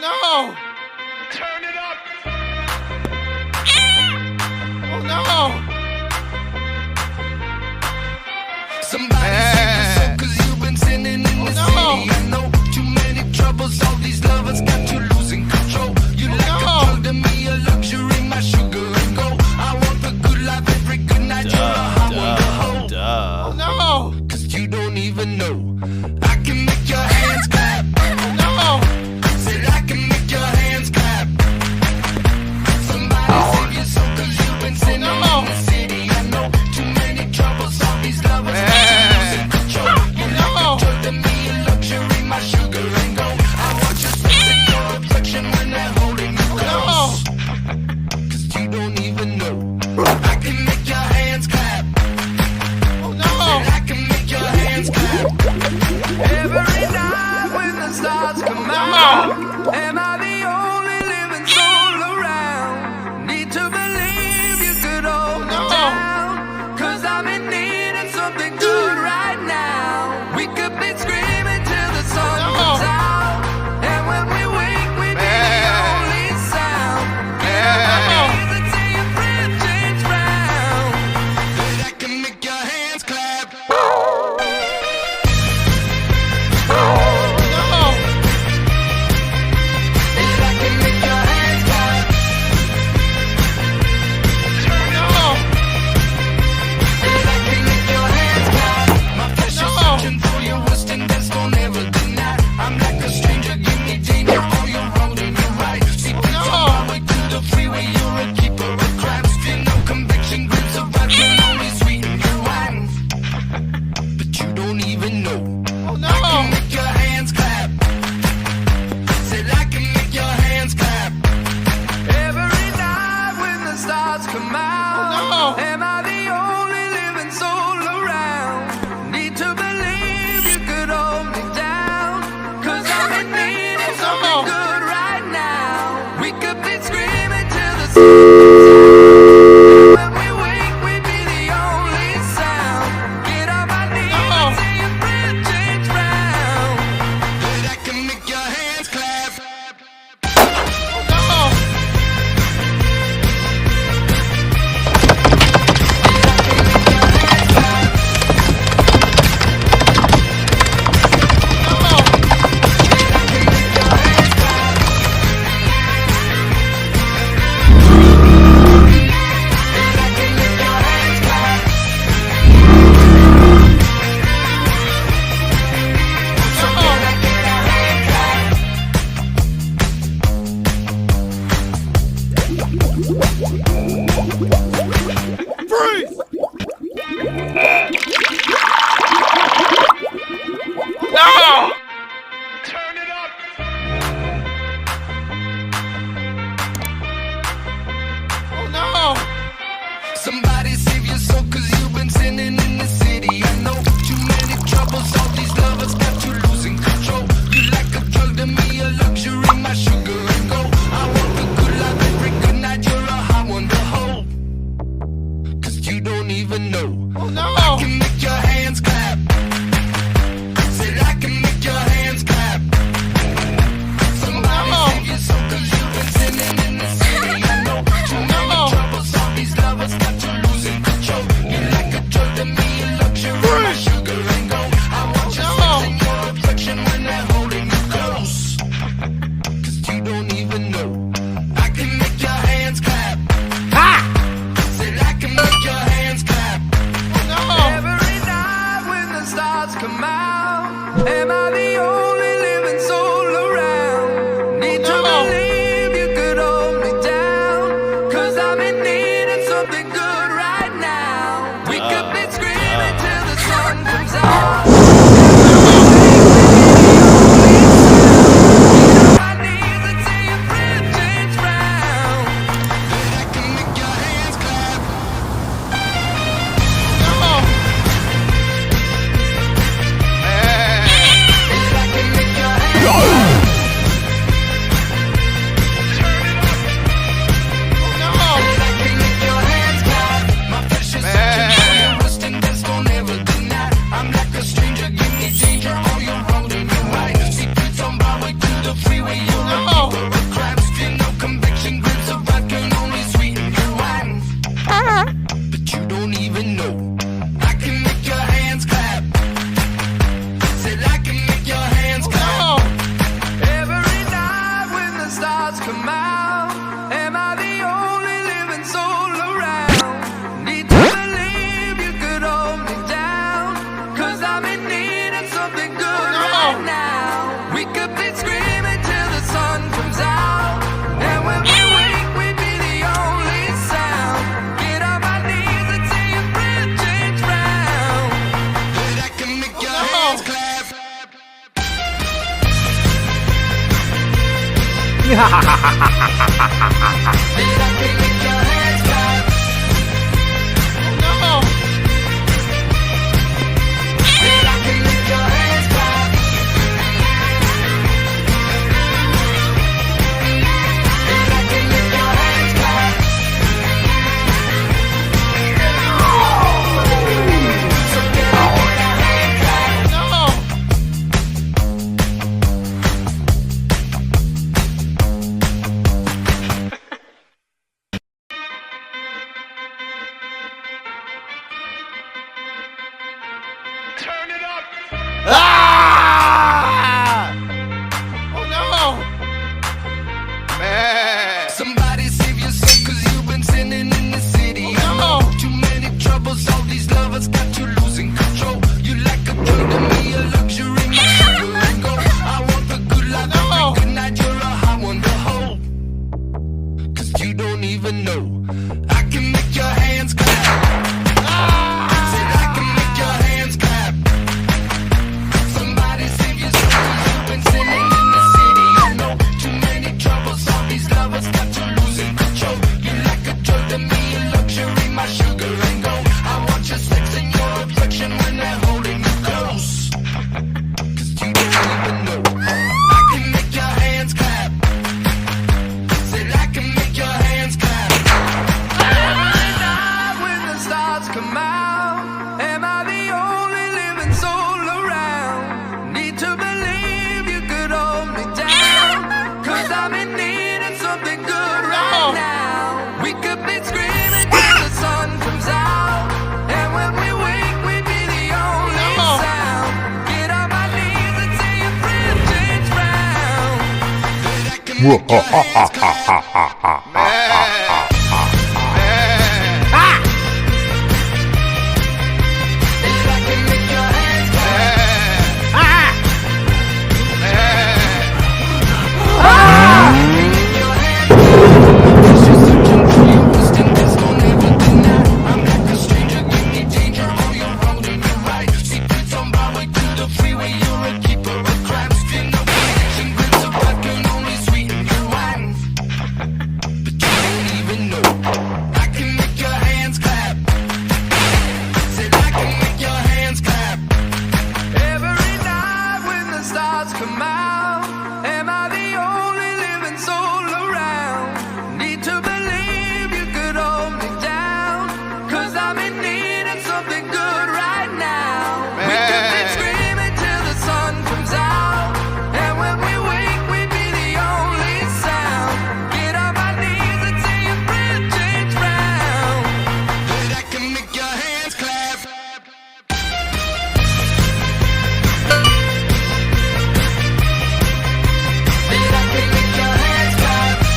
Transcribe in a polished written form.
no! Turn it up! Oh no! Somebody save your soul, 'cause you've been sinning in the city. I know too many troubles, all these lovers got you losing control. You like a drug to me, a luxury, my sugar and gold. I want the good life every good night. You're a hot one to hold. Oh no! 'Cause you don't even know I can make your hands clap. No! Said I can make your hands clap. Somebody save your soul, 'cause you've been sinning in the city. I know too many troubles, all these lovers got you losing control. You like a drug to me, a luxury, my sugar and gold. I want your sweet and your affection when they're holding you close. 'Cause you don't even know I can make your hands clap. Oh no! Said I can make your hands clap. Every night when the stars come out, am I the only living soul around? Need to believe you could hold me down, 'cause I'm in need of something good right now. We could be screaming till the sun comes out, and when we wake we be the only sound. Get on my knees and say your friend change round. Said I can make your hands clap. Said I can make your hands clap. Said I can make your hands clap. My precious searching for your wrist and that's gon' never deny. I'm like a stranger, give me danger. Oh, you're wrong and you're right. See, on my way to the freeway, you're a keeper of crimes. Feel no conviction, grips of vibes can only sweeten your wine. But you don't even know. I can make your hands clap. Said I can make your hands clap. Every night when the stars come out, am I the only living soul around? Need to believe you could hold me down, 'cause I'm in need of something good right now. We could be screaming till the sun comes out. When we wake, we be the only sound. Get on my knees and say your friend change round. Said I can make your hands clap. Freeze! No! Turn it up! Oh no! Somebody save your soul, 'cause you've been sinning in the city. I know too many troubles, all these lovers got you losing control. You like a drug to me, a luxury, my sugar and gold. I want the good life every good night. You're a hot one to hold. 'Cause you don't even know. Oh no! I can make your hands clap. Said I can make your hands clap. Somebody save your soul, 'cause you've been sinning in the city. I know too many troubles, all these lovers got you losing control. You like a drug to me, a luxury, my sugar and gold. I want your sex and your affection when they're holding you close. 'Cause you don't even know. I can make your hands clap. Said I can make your hands clap. Every night when the stars come out, am I the only living soul around? Need to believe you could hold me down, 'cause I'm in need of something good right now. We could be screaming till the sun comes out. Get on my knees and say your friend change round. Said I can make your hands clap. Said I can make your hands clap. Said I can make your hands clap. My precious searching for your wrist and that's gon' never deny. I'm like a stranger. No! No! Turn it up. Ah! Oh no! Man! Somebody save your soul, cause you've been sinning in the city. No! Too many troubles, all these lovers got you losing control. You like a drug to me, a luxury, my sugar and gold. I want the good life, No. every good night, you're a hot one to hold. Cause you don't even know, I can make your hands clap. Said I can make your hands clap. Somebody save your soul, cause you've been sinning in the city. I know too many troubles, all these lovers got you losing control. You like a drug to me, a luxury, my sugar and gold. I want your sex and your affection when they're holding you close. Cause you don't even know, I can make your hands clap. Said I can make your hands clap. Every night when the stars come out, am I the only living soul around? Need to believe you could hold me down, cause I'm in need of something good right now. We could be screaming till the sun comes out, and when we wake we'd be the only sound. Get on my knees and say your friend James Brown. That I can make your hands clap. Man!